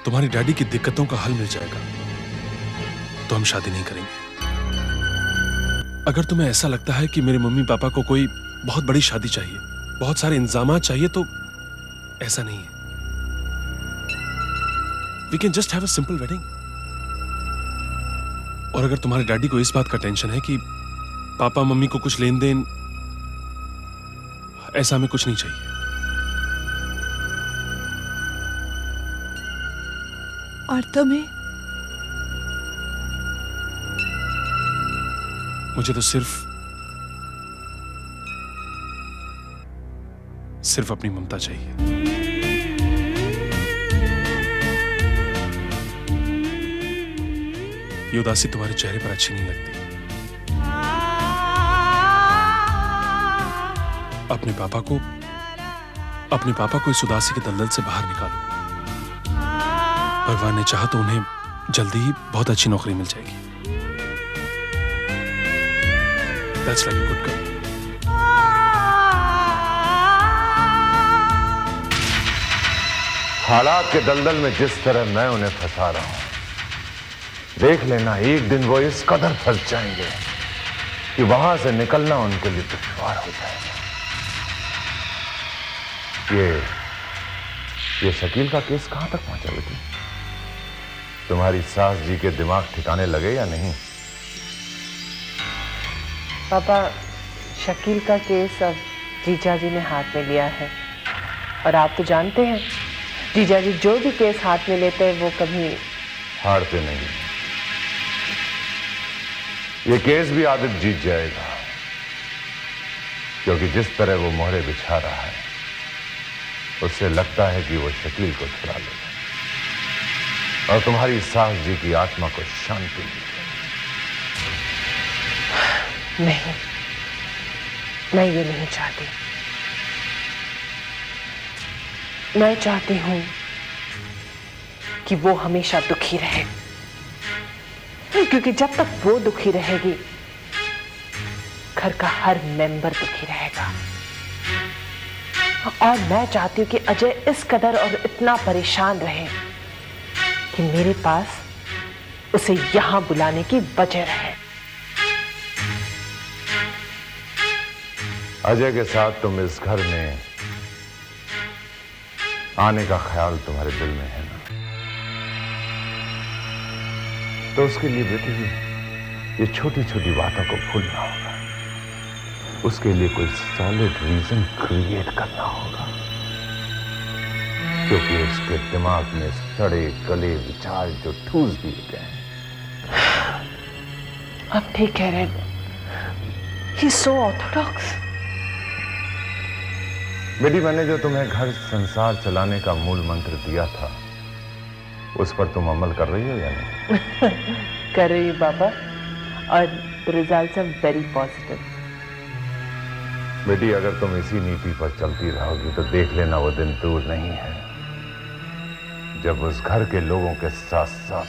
तुम्हारी डैडी की दिक्कतों का हल मिल जाएगा तो हम शादी नहीं करेंगे। अगर तुम्हें ऐसा लगता है कि मेरे मम्मी पापा को कोई बहुत बड़ी शादी चाहिए, बहुत सारे इंतजाम चाहिए, तो ऐसा नहीं है। We can just have a simple wedding. और अगर तुम्हारे डैडी को इस बात का टेंशन है कि पापा मम्मी को कुछ लेन देन, ऐसा हमें कुछ नहीं चाहिए। और तुम्हें? मुझे तो सिर्फ अपनी ममता चाहिए। ये उदासी तुम्हारे चेहरे पर अच्छी नहीं लगती। अपने पापा को इस उदासी के दलदल से बाहर निकालो। भगवान ने चाहा तो उन्हें जल्दी ही बहुत अच्छी नौकरी मिल जाएगी। That's like a good girl. हालात के दलदल में जिस तरह मैं उन्हें फंसा रहा हूं, देख लेना एक दिन वो इस कदर फंस जाएंगे कि वहां से निकलना उनके लिए दुश्वार हो जाएगा। ये शकील का केस कहां तक पहुंचा बेटी? तुम्हारी सास जी के दिमाग ठिकाने लगे या नहीं? पापा, शकील का केस अब जीजा जी ने हाथ में लिया है। और आप तो जानते हैं जीजा जी जो भी केस हाथ में लेते हैं वो कभी हारते नहीं। ये केस भी आदित जीत जाएगा, क्योंकि जिस तरह वो मोहरे बिछा रहा है उससे लगता है कि वो शकील को छुड़ा लेगा और तुम्हारी सास जी की आत्मा को शांति मिलेगी। नहीं, मैं ये नहीं चाहती। मैं चाहती हूं कि वो हमेशा दुखी रहे, क्योंकि जब तक वो दुखी रहेगी घर का हर मेंबर दुखी रहेगा। और मैं चाहती हूं कि अजय इस कदर और इतना परेशान रहे कि मेरे पास उसे यहां बुलाने की वजह रहे। अजय के साथ तुम इस घर में आने का ख्याल तुम्हारे दिल में है ना, तो उसके लिए बेटी ये छोटी छोटी बातों को भूलना होगा। उसके लिए कोई सॉलिड रीजन क्रिएट करना होगा, क्योंकि उसके दिमाग में सड़े गले विचार जो ठूस दिए गए हैं। आप ठीक कह रहे हैं। He is so orthodox. बेटी, मैंने जो तुम्हें घर संसार चलाने का मूल मंत्र दिया था उस पर तुम अमल कर रही हो या नहीं? कर रही हूँ पापा, और रिजल्ट्स आर वेरी पॉजिटिव। बेटी, अगर तुम इसी नीति पर चलती रहोगी तो देख लेना वो दिन दूर नहीं है जब उस घर के लोगों के साथ साथ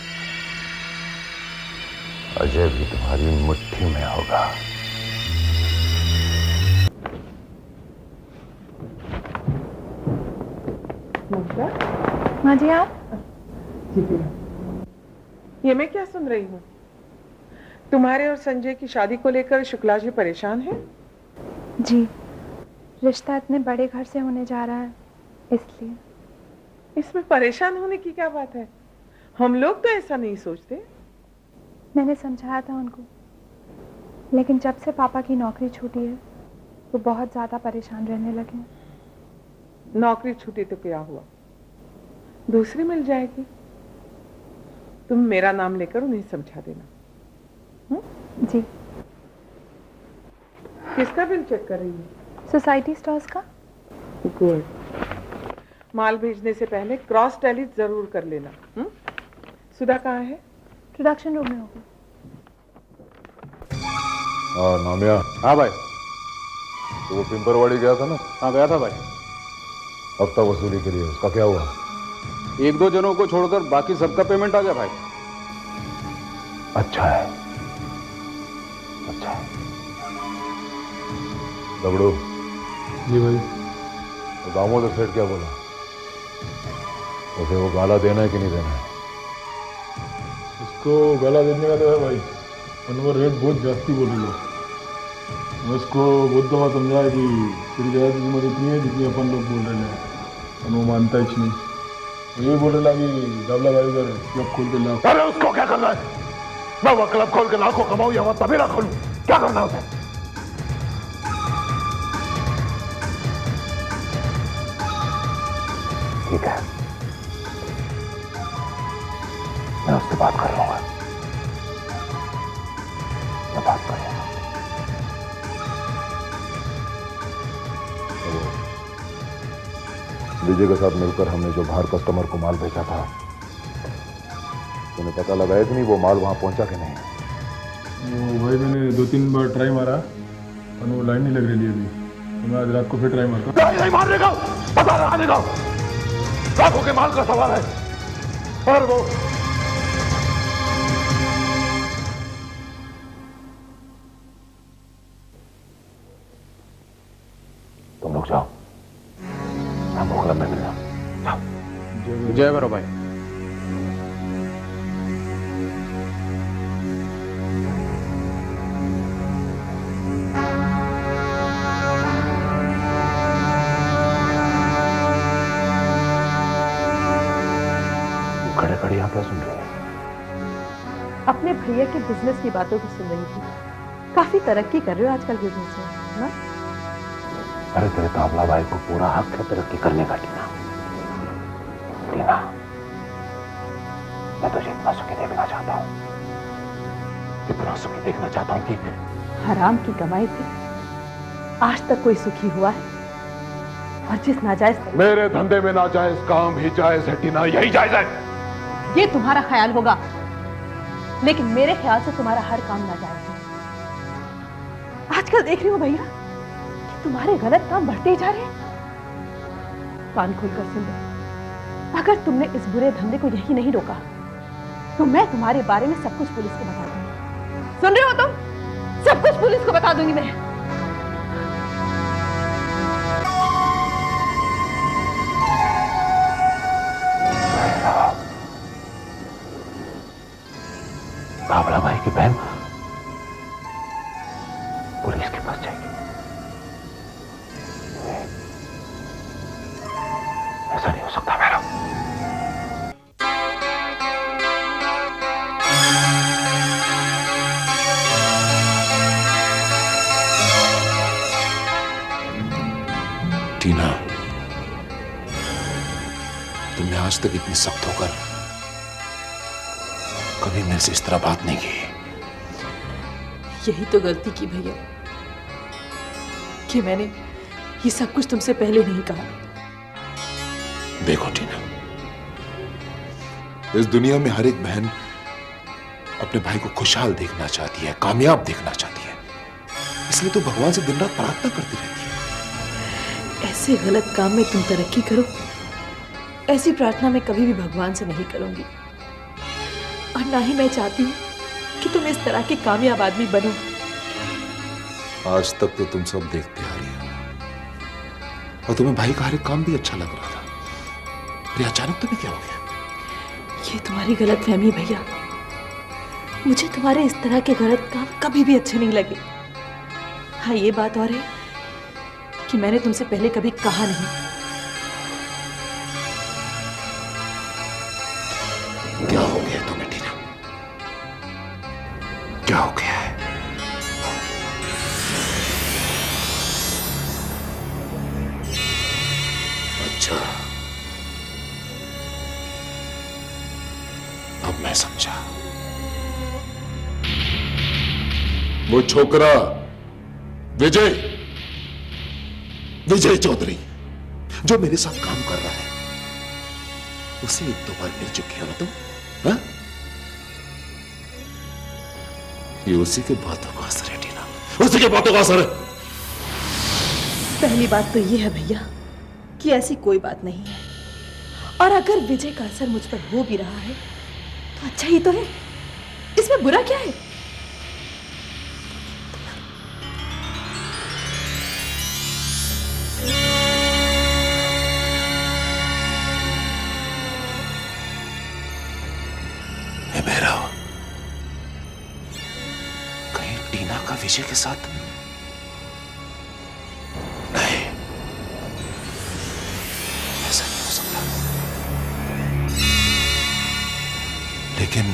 अजय भी तुम्हारी मुट्ठी में होगा। माँ जी, आप? ये मैं क्या सुन रही हूँ? तुम्हारे और संजय की शादी को लेकर शुक्ला जी परेशान हैं? जी, रिश्ता इतने बड़े घर से होने जा रहा है, इसलिए। इसमें परेशान होने की क्या बात है? हम लोग तो ऐसा नहीं सोचते। मैंने समझाया था उनको, लेकिन जब से पापा की नौकरी छूटी है वो बहुत ज्यादा परेशान रहने लगे। नौकरी छूटी तो क्या हुआ, दूसरी मिल जाएगी। तुम मेरा नाम लेकर उन्हें समझा देना। जी। किसका बिल चेक कर रही है? सोसाइटी स्टोर्स का। गुड। माल भेजने से पहले क्रॉस टैली जरूर कर लेना। सुधा कहाँ है? प्रोडक्शन रूम में होगी। और मामिया? हाँ भाई। तो वो पिंपरवाड़ी गया था ना? हाँ गया था भाई। हफ्ता वसूली के लिए, उसका क्या हुआ? एक दो जनों को छोड़कर बाकी सबका पेमेंट आ गया भाई। अच्छा है, अच्छा है। दबड़ू। जी भाई। दामोदर सेठ क्या बोला? उसे वो गाला देना है कि नहीं देना है? उसको गाला देने का तो है भाई, पर वो रेट बहुत जास्ती बोल रही है। मैं उसको बहुत दफा समझाया कि तेरी ज़्यादा की कीमत इतनी है जितनी अपन लोग बोल रहे हैं, और वो मानता ही नहीं। तो ये बोल रहा कि दावला भाई उधर क्लब खोल के ला। अरे उसको क्या करना है? मैं वो क्लब खोल के लाखों कमाऊं या वो तबेला खोलूं, क्या करना है उसे? ठीक है, मैं उससे बात कर लूंगा, मैं बात कर लूंगा। विजय के साथ मिलकर हमने जो बाहर कस्टमर को माल बेचा था, तुम्हें पता लगा है कि नहीं वो माल वहां पहुंचा कि नहीं? वो भाई मैंने 2-3 बार ट्राई मारा और वो लाइन नहीं लग रही अभी, तो मैं आज रात को फिर ट्राई मारता। नहीं मारने का, पता लगाने का, लाखों के माल का सवाल है। और वो तुम लोग जाओ, हम वो क्लब में मिलना। जाओ। जय भैरव भाई। खड़े खड़े यहाँ क्या सुन रहे हैं? अपने भैया के बिजनेस की बातों को सुन रही थी। काफी तरक्की कर रहे हो आजकल बिजनेस में, ना? अरे तेरे तावला भाई को पूरा हक है तरक्की करने का टीना। टीना, मैं तुझे इतना सुखी देखना चाहता हूँ, इतना सुखी देखना चाहता हूँ कि हराम की कमाई से आज तक कोई सुखी हुआ है? और जिस नाजायज मेरे धंधे में नाजायज काम भी जायज है टीना, यही जायज है। ये तुम्हारा ख्याल होगा, लेकिन मेरे ख्याल से तुम्हारा हर काम नाजायज है। आजकल देख रही हो भैया कि तुम्हारे गलत काम बढ़ते ही जा रहे हैं। कान खोलकर सुन लो, अगर तुमने इस बुरे धंधे को यही नहीं रोका तो मैं तुम्हारे बारे में सब कुछ पुलिस को बता दूंगी। सुन रहे हो तुम? सब कुछ पुलिस को बता दूंगी मैं। तावला भाई की बहन पुलिस के पास जाएगी? ऐसा नहीं हो सकता मेरा। टीना, तुमने आज तक इतनी सख्त होकर कभी मेरे से इस तरह बात नहीं की। यही तो गलती की भैया कि मैंने ये सब कुछ तुमसे पहले नहीं कहा। देखो टीना, इस दुनिया में हर एक बहन अपने भाई को खुशहाल देखना चाहती है, कामयाब देखना चाहती है, इसलिए तो भगवान से दिन रात प्रार्थना करती रहती है। ऐसे गलत काम में तुम तरक्की करो, ऐसी प्रार्थना मैं कभी भी भगवान से नहीं करूंगी, और ना ही मैं चाहती हूँ कि तुम इस तरह के कामयाब आदमी बनो। आज तक तो तुम सब देखते आ रही हो, और तुम्हें भाई का हर एक काम भी अच्छा लग रहा था, फिर अचानक तुम्हें क्या हो गया? ये तुम्हारी गलत फहमी भैया, मुझे तुम्हारे इस तरह के गलत काम कभी भी अच्छे नहीं लगे। हाँ, ये बात और है कि मैंने तुमसे पहले कभी कहा नहीं। क्या हो गया तुम्हें टीना? क्या हो गया है? अच्छा, अब मैं समझा। वो छोकरा विजय चौधरी जो मेरे साथ काम कर रहा है, उसे एक दो बार मिल चुकी हो ना तुम? हाँ? ये उसी के बातों का असर है टीना, उसी के बातों का असर है। पहली बात तो ये है भैया कि ऐसी कोई बात नहीं है, और अगर विजय का असर मुझ पर हो भी रहा है तो अच्छा ही तो है, इसमें बुरा क्या है? विजय के साथ? नहीं, ऐसा नहीं हो सकता। लेकिन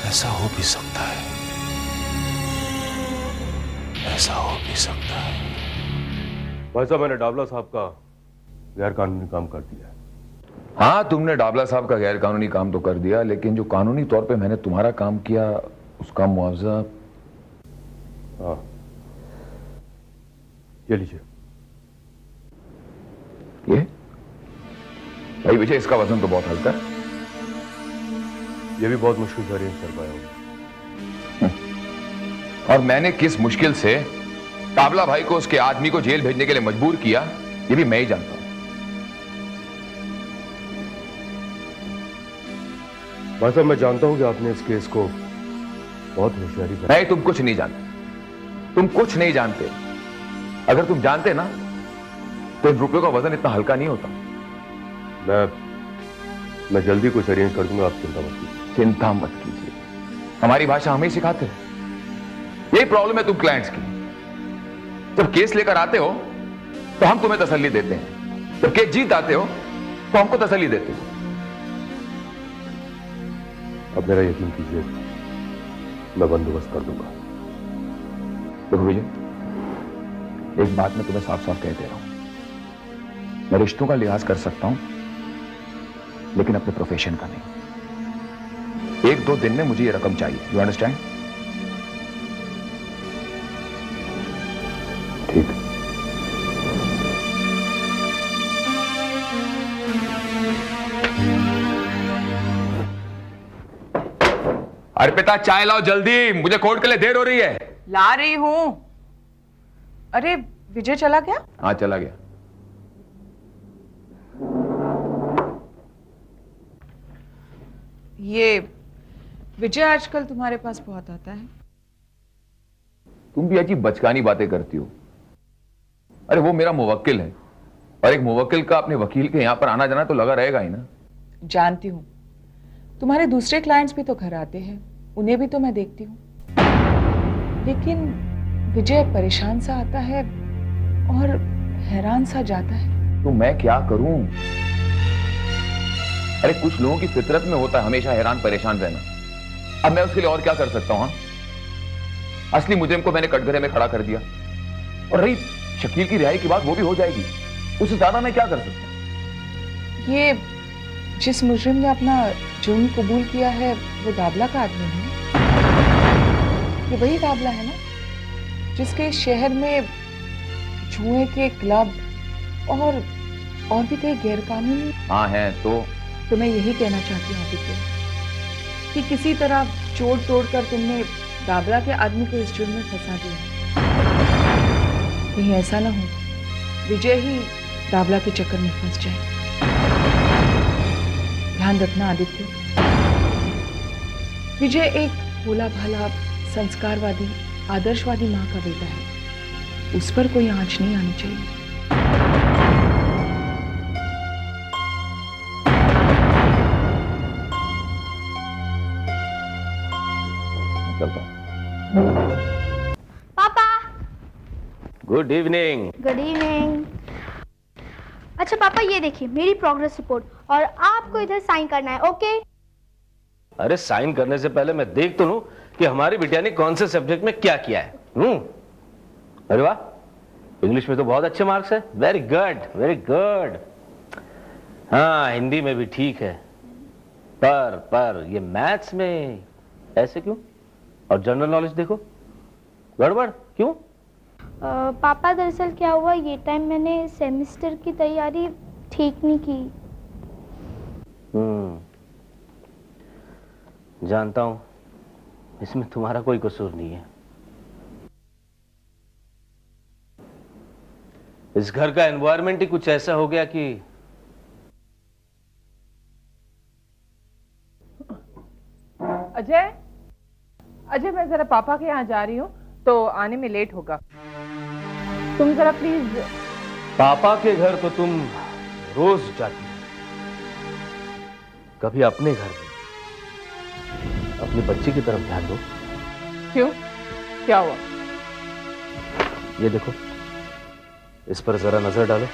ऐसा हो भी सकता है, ऐसा हो भी सकता है। भाई साहब, मैंने डावला साहब का गैर कानूनी काम कर दिया है। हाँ, तुमने डाबला साहब का गैर कानूनी काम तो कर दिया, लेकिन जो कानूनी तौर पे मैंने तुम्हारा काम किया उसका मुआवजा। हाँ, ये लीजिए। ये भाई विजय, इसका वजन तो बहुत हल्का है। ये भी बहुत मुश्किल से अरेंज कर पाया हूं। और मैंने किस मुश्किल से डाबला भाई को उसके आदमी को जेल भेजने के लिए मजबूर किया, ये भी मैं ही जानता हूं। भाई साहब, मैं जानता हूं कि आपने इस केस को बहुत होशियारी से। नहीं, तुम कुछ नहीं जानते, तुम कुछ नहीं जानते। अगर तुम जानते ना तो इन रुपयों का वजन इतना हल्का नहीं होता। मैं जल्दी कुछ अरेंज कर दूंगा, आप चिंता मत कीजिए। चिंता मत कीजिए, हमारी भाषा हमें सिखाते हो। यही प्रॉब्लम है तुम क्लाइंट्स की। जब केस लेकर आते हो तो हम तुम्हें तसल्ली देते हैं, जब केस जीत आते हो तो हमको तसल्ली देते हो। अब मेरा यकीन कीजिए, मैं बंदोबस्त कर दूंगा। देखो विजय, एक बात मैं तुम्हें साफ साफ कह दे रहा हूं। मैं रिश्तों का लिहाज कर सकता हूं, लेकिन अपने प्रोफेशन का नहीं। 1-2 दिन में मुझे ये रकम चाहिए। You understand? ठीक। अर्पिता, चाय लाओ जल्दी, मुझे कोर्ट के लिए देर हो रही है। ला रही हूं। अरे विजय चला गया? हाँ, चला गया। ये विजय आजकल तुम्हारे पास बहुत आता है। तुम भी अजीब बचकानी बातें करती हो। अरे वो मेरा मुवक्किल है, और एक मुवक्किल का अपने वकील के यहां पर आना जाना तो लगा रहेगा ही ना। जानती हूं, तुम्हारे दूसरे क्लाइंट्स भी तो घर आते हैं, उन्हें भी तो मैं देखती हूं। लेकिन विजय परेशान सा आता है और हैरान सा जाता है। तो मैं क्या करूं? अरे कुछ लोगों की फितरत में होता है हमेशा हैरान परेशान रहना। अब मैं उसके लिए और क्या कर सकता हूं? असली मुजरिम को मैंने कटघरे में खड़ा कर दिया, और रही शकील की रिहाई की बात, वो भी हो जाएगी। उससे ज्यादा मैं क्या कर सकता हूं? ये जिस मुजरिम ने अपना जुर्म कबूल किया है वो दाबला का आदमी है। ये वही दाबला है ना जिसके शहर में जुए के क्लब और भी कई गैरकानूनी। हाँ है तो मैं यही कहना चाहती हूँ आदित्य कि किसी तरह जोड़ तोड़ कर तुमने दाबला के आदमी को इस जुर्म में फंसा दिया। कहीं ऐसा ना हो विजय ही दाबला के चक्कर में फंस जाए। ध्यान रखना आदित्य, विजय एक भोला भाला संस्कारवादी आदर्शवादी माँ का बेटा है, उस पर कोई आंच नहीं आनी चाहिए। पापा, गुड इवनिंग। Good evening. अच्छा पापा, ये देखिए मेरी प्रोग्रेस रिपोर्ट, और आपको इधर साइन करना है। ओके? अरे साइन करने से पहले मैं देख तो लूं कि हमारी बिटिया ने कौन से सब्जेक्ट में क्या किया है। अरे वाह, इंग्लिश में तो बहुत अच्छे मार्क्स है। Very good, very good. हाँ, हिंदी में भी ठीक है, पर ये मैथ्स में ऐसे क्यों? और जनरल नॉलेज देखो, गड़बड़ क्यों? पापा दरअसल क्या हुआ, ये टाइम मैंने सेमेस्टर की तैयारी ठीक नहीं की। जानता हूं, इसमें तुम्हारा कोई कसूर नहीं है। इस घर का एनवायरनमेंट ही कुछ ऐसा हो गया कि अजय, मैं जरा पापा के यहाँ जा रही हूँ तो आने में लेट होगा। तुम जरा प्लीज। पापा के घर तो तुम रोज जाती हो, कभी अपने घर में। अपनी बच्ची की तरफ ध्यान दो। क्यों, क्या हुआ? ये देखो, इस पर जरा नजर डालो।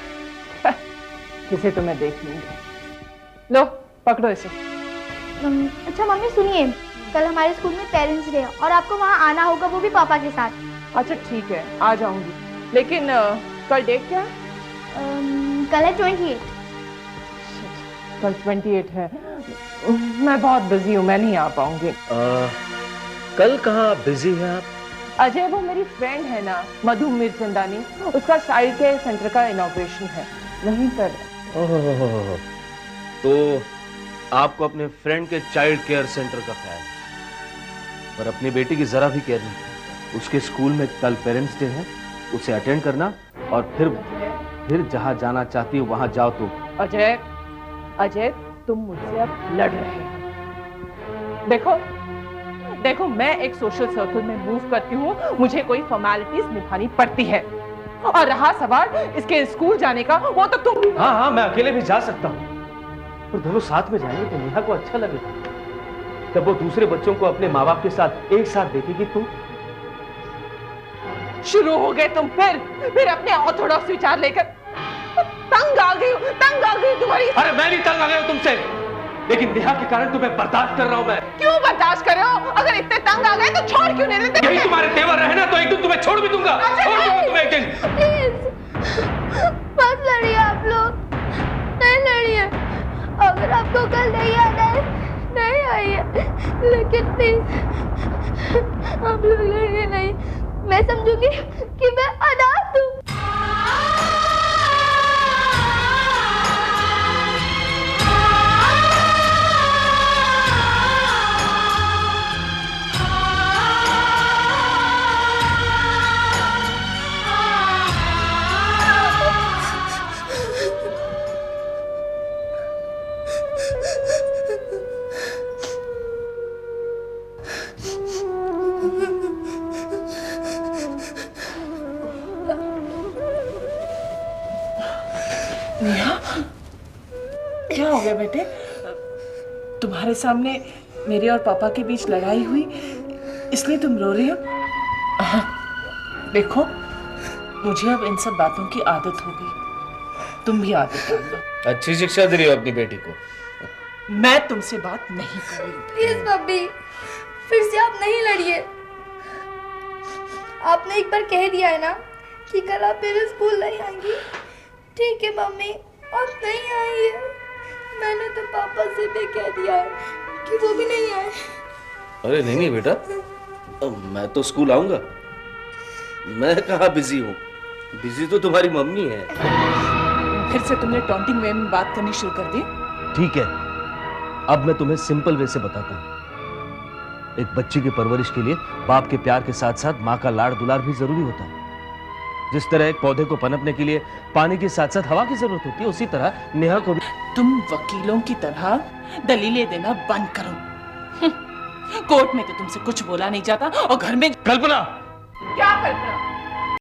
इसे तो मैं देख लूंगी। लो पकड़ो इसे। अच्छा मम्मी सुनिए, कल हमारे स्कूल में पेरेंट्स डे है और आपको वहाँ आना होगा, वो भी पापा के साथ। अच्छा ठीक है, आ जाऊंगी, लेकिन कल डेट क्या है? कल है 28। कल 28 है, मैं बहुत बिजी हूँ, मैं नहीं आ पाऊंगी। कल कहाँ बिजी है आप? अजय, वो मेरी फ्रेंड है ना मधु मिर्चंदानी, उसका चाइल्ड केयर सेंटर का इनॉग्रेशन है, वहीं पर। तो आपको अपने फ्रेंड के चाइल्ड केयर सेंटर का ख्याल है, पर अपनी बेटी की जरा भी केयर नहीं। उसके स्कूल में कल पेरेंट्स डे है, उसे अटेंड करना और फिर जहां जाना चाहती हो वहां जाओ तुम। अजय, अजय तुम मुझसे अब लड़ रहे हो। देखो मैं एक सोशल सर्कल में मूव करती हूँ, मुझे कोई फॉर्मेलिटीज निभानी पड़ती है, और रहा सवाल इसके स्कूल जाने का, वो तो तुम। हाँ मैं अकेले भी जा सकता हूँ, पर दोनों साथ में जाएंगे तो नेहा को अच्छा लगेगा। जब वो दूसरे बच्चों को अपने माँ बाप के साथ एक साथ देखेगी तो। शुरू हो गए तुम फिर अपने ऑर्थोडॉक्स विचार लेकर। तंग आ गई तुम्हारी। अरे मैं नहीं तंग आ गया हूं तुमसे, लेकिन नेहा के कारण तुम्हें बर्दाश्त कर रहा हूं मैं। क्यों बर्दाश्त कर रहे हो? अगर इतने तंग आ गए तो छोड़ क्यों नहीं देते? यही तुम्हारे तेवर रहे ना, तो एक दिन तुम्हें छोड़ भी दूंगा। छोड़ दूंगा तुम्हें एक दिन। मत लड़िए आप लोग, नहीं लड़िए। अगर आपको कल नहीं आना है नहीं आइए, लेकिन प्लीज आप लोग लड़िए नहीं। मैं समझूंगी कि मैं अनाथ हूँ। नेहा, क्या हो गया बेटे? तुम्हारे सामने मेरे और पापा के बीच लड़ाई हुई, इसलिए तुम रो रही हो? देखो, मुझे अब इन सब बातों की आदत हो गई, तुम भी आदत डाल लो। अच्छी शिक्षा दे रही हो अपनी बेटी को। मैं तुमसे बात नहीं कर रही। प्लीज मम्मी, फिर से आप नहीं लड़िए। आपने एक बार कह दिया है ना कि कल आप मेरे स्कूल नहीं आएंगी। ठीक है मम्मी, आप नहीं आइए। मैंने तो पापा से भी कह दिया है कि वो भी नहीं आए। अरे नहीं बेटा, मैं तो स्कूल आऊंगा। मैं कहाँ बिजी हूँ, बिजी तो तुम्हारी मम्मी है। फिर से तुमने टॉन्टिंग वे में बात करनी शुरू कर दी। ठीक है, अब मैं तुम्हें सिंपल वे से बताता हूँ। एक बच्ची की परवरिश के लिए बाप के प्यार के साथ साथ माँ का लाड़ दुलार भी जरूरी होता है। जिस तरह एक पौधे को पनपने के लिए पानी के साथ साथ हवा की जरूरत होती है, उसी तरह नेहा को भी। तुम वकीलों की तरह दलीलें देना बंद करो। कोर्ट में तो तुमसे कुछ बोला नहीं जाता और घर में। कल्पना, क्या करते